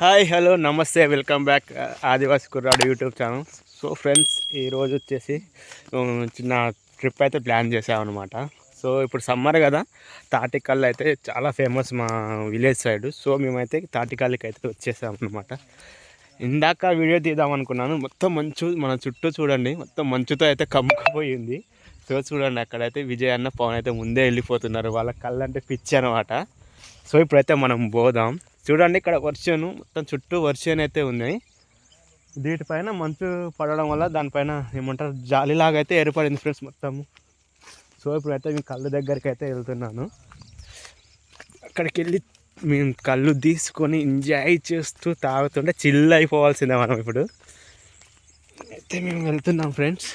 Hi hello నమస్తే welcome back ఆదివాసి కుర్రాడు YouTube channel. So friends, ఈరోజు వచ్చేసి చిన్న ట్రిప్ అయితే ప్లాన్ చేసామన్నమాట. సో ఇప్పుడు సమ్మర్ కదా, తాటికల్లు అయితే చాలా ఫేమస్ మా విలేజ్ సైడ్. సో మేమైతే తాటికల్లుకి అయితే వచ్చేసామన్నమాట. ఇందాక వీడియో తీద్దాం అనుకున్నాను, మొత్తం మంచు మన చుట్టూ చూడండి, మొత్తం మంచుతో అయితే కమ్ముకుపోయింది. సో చూడండి, అక్కడైతే విజయ్ అన్న పవన్ అయితే ముందే వెళ్ళిపోతున్నారు, వాళ్ళ కళ్ళు అంటే పిచ్చి అనమాట. సో ఇప్పుడైతే మనం పోదాం. చూడండి, ఇక్కడ వర్షం మొత్తం చుట్టూ వర్షం అయితే ఉన్నాయి. వీటిపైన మంచు పడడం వల్ల దానిపైన ఏమంటారు జాలిలాగా అయితే ఏర్పడింది ఫ్రెండ్స్ మొత్తము. సో ఇప్పుడైతే మీ కళ్ళు దగ్గరికి అయితే వెళ్తున్నాను. అక్కడికి వెళ్ళి మేము కళ్ళు తీసుకొని ఎంజాయ్ చేస్తూ తాగుతుంటే చిల్ అయిపోవాల్సిందే మనం. ఇప్పుడు అయితే మేము వెళ్తున్నాం ఫ్రెండ్స్.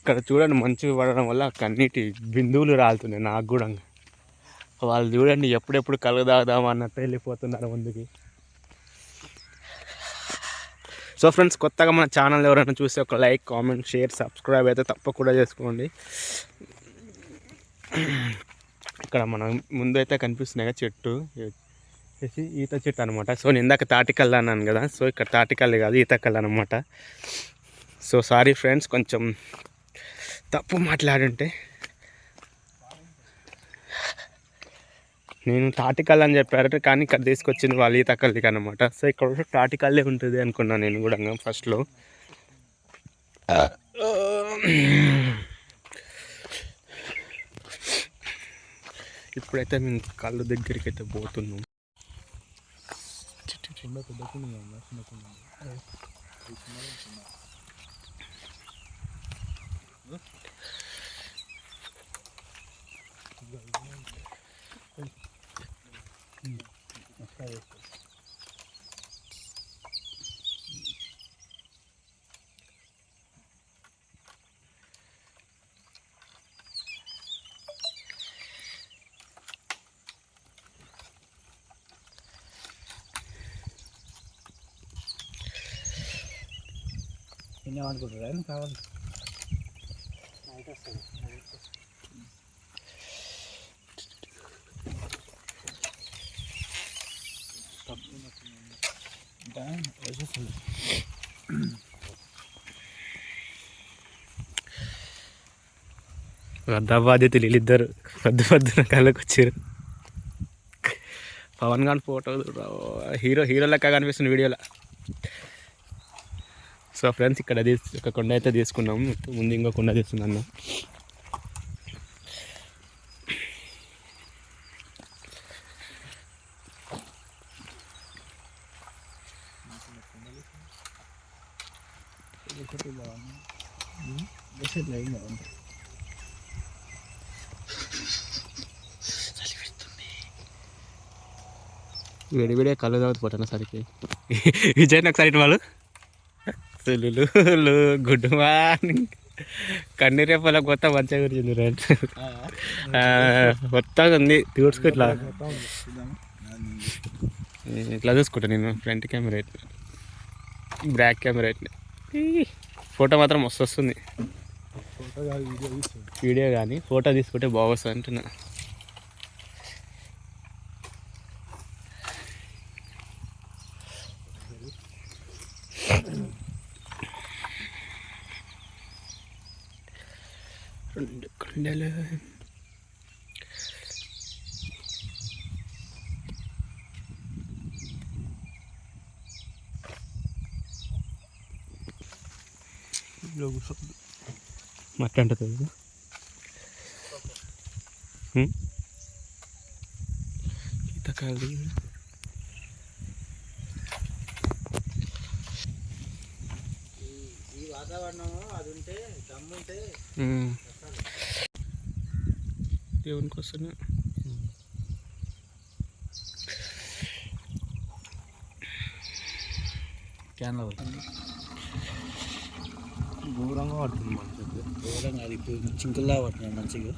ఇక్కడ చూడండి, మంచు పడడం వల్ల కన్నీటి బిందువులు రాలుతున్నాయి నాకు కూడా. వాళ్ళు చూడండి ఎప్పుడెప్పుడు కళ్ళు తాగుదాం అన్నట్టు వెళ్ళిపోతున్నారు ముందుకి. సో ఫ్రెండ్స్, కొత్తగా మన ఛానల్ ఎవరైనా చూస్తే ఒక లైక్, కామెంట్, షేర్, సబ్స్క్రైబ్ అయితే తప్పకుండా చేసుకోండి. ఇక్కడ మనం ముందు అయితే కనిపిస్తున్నాయి కదా చెట్టు, ఈత చెట్టు అనమాట. సో నేను ఇందాక తాటికల్లు అన్నాను కదా, సో ఇక్కడ తాటికల్లు కాదు, ఈతకల్లు అనమాట. సో సారీ ఫ్రెండ్స్, కొంచెం తప్పు మాట్లాడుంటే. నేను తాటికల్లు అని చెప్పారు, కానీ ఇక్కడ తీసుకొచ్చింది వాళ్ళు ఈతకల్లికి అనమాట. సో ఇక్కడ తాటికల్లే ఉంటుంది అనుకున్నాను నేను కూడా ఫస్ట్లో. ఇప్పుడైతే మేము కళ్ళు దగ్గరికి అయితే పోతున్నాం. అనుకుంటారా కావాలి వద్ద బాధ్యతలు వీళ్ళిద్దరు పొద్దున కళ్ళకి వచ్చారు. పవన్ గారి ఫోటో హీరో లెక్క కనిపిస్తుంది వీడియోలో. సో ఫ్రెండ్స్, ఇక్కడ ఒక కొండ అయితే తీసుకున్నాము, ముందు ఇంకో కొండ తీసుకున్నాను. వేడివేడే కళ్ళు తాగుతుపోతాను సరికి. విజయ్ ఒకసారి వాళ్ళు గుడ్ మార్నింగ్. కన్నీ రేపల కొత్త మంచిగా గురించి రైట్ కొత్తగా ఉంది. తీర్చుకో ఇట్లా ఇట్లా చూసుకుంటా నేను. ఫ్రంట్ కెమెరా అయితే, బ్యాక్ కెమెరా అయితే, ఫోటో మాత్రం మస్తు వస్తుంది. వీడియో కానీ ఫోటో తీసుకుంటే బాగొస్తుంది అంటున్నా. రెండు కొండలు మాట్లాడుతుంది. ఈతకాయలు ఈ వాతావరణం అది ఉంటే దమ్ముంటే దేవునికి వస్తున్నా. క్యాన్లో దూరంగా పడుతుంది మంచిగా, దూరంగా అది ఇప్పుడు చింకుల్లా పడుతున్నాయి మంచిగా,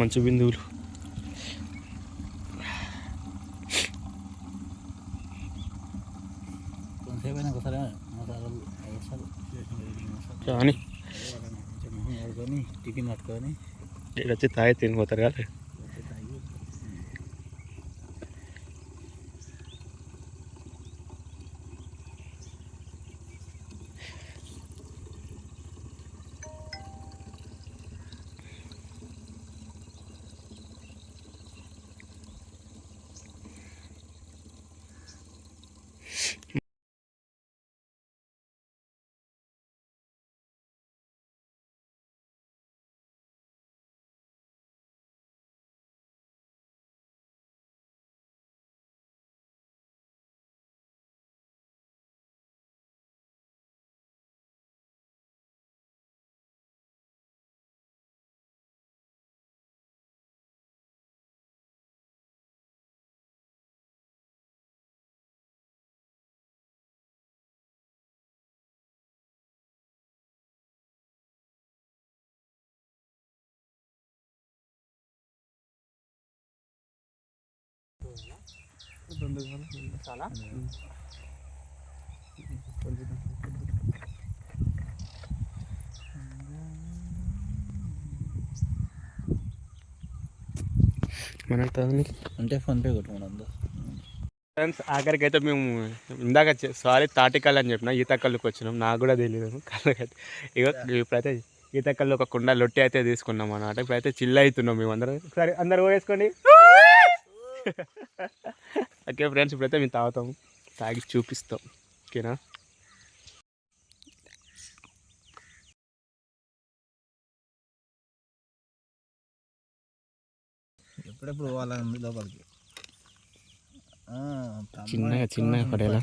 మంచి బిందువులు. కొంతసేపు అయినా ఒకసారి కానీ మొహం టిఫిన్ పట్టుకొని ఇక్కడ వచ్చి తాగి తినిపోతారు కదా. చాలా మన అంటే ఫోన్పే కొట్టుకున్నాను ఫ్రెండ్స్ ఆఖరికి అయితే మేము ఇందాక సారీ తాటికల్ అని చెప్పిన ఈత కళ్ళుకి వచ్చినాం. నాకు కూడా తెలియదు కళ్ళకైతే. ఇప్పుడైతే ఈత కళ్ళు ఒక కుండ లొట్టి అయితే తీసుకున్నాం అన్నమాట. ఇప్పుడైతే చిల్ అవుతున్నాం మేము అందరం. సరే అందరు వేసుకోండి. ఓకే ఫ్రెండ్స్, ఇప్పుడైతే మేము తాగుతాం, తాగి చూపిస్తాం. ఓకేనా? ఎప్పుడెప్పుడు పోవాలని లోపలికి చిన్నగా చిన్నగా పడేలా.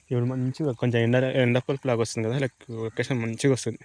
ఇప్పుడు మంచిగా కొంచెం ఎండ పొలుపు లాగా వస్తుంది కదా, లైక్ లొకేషన్ మంచిగా వస్తుంది.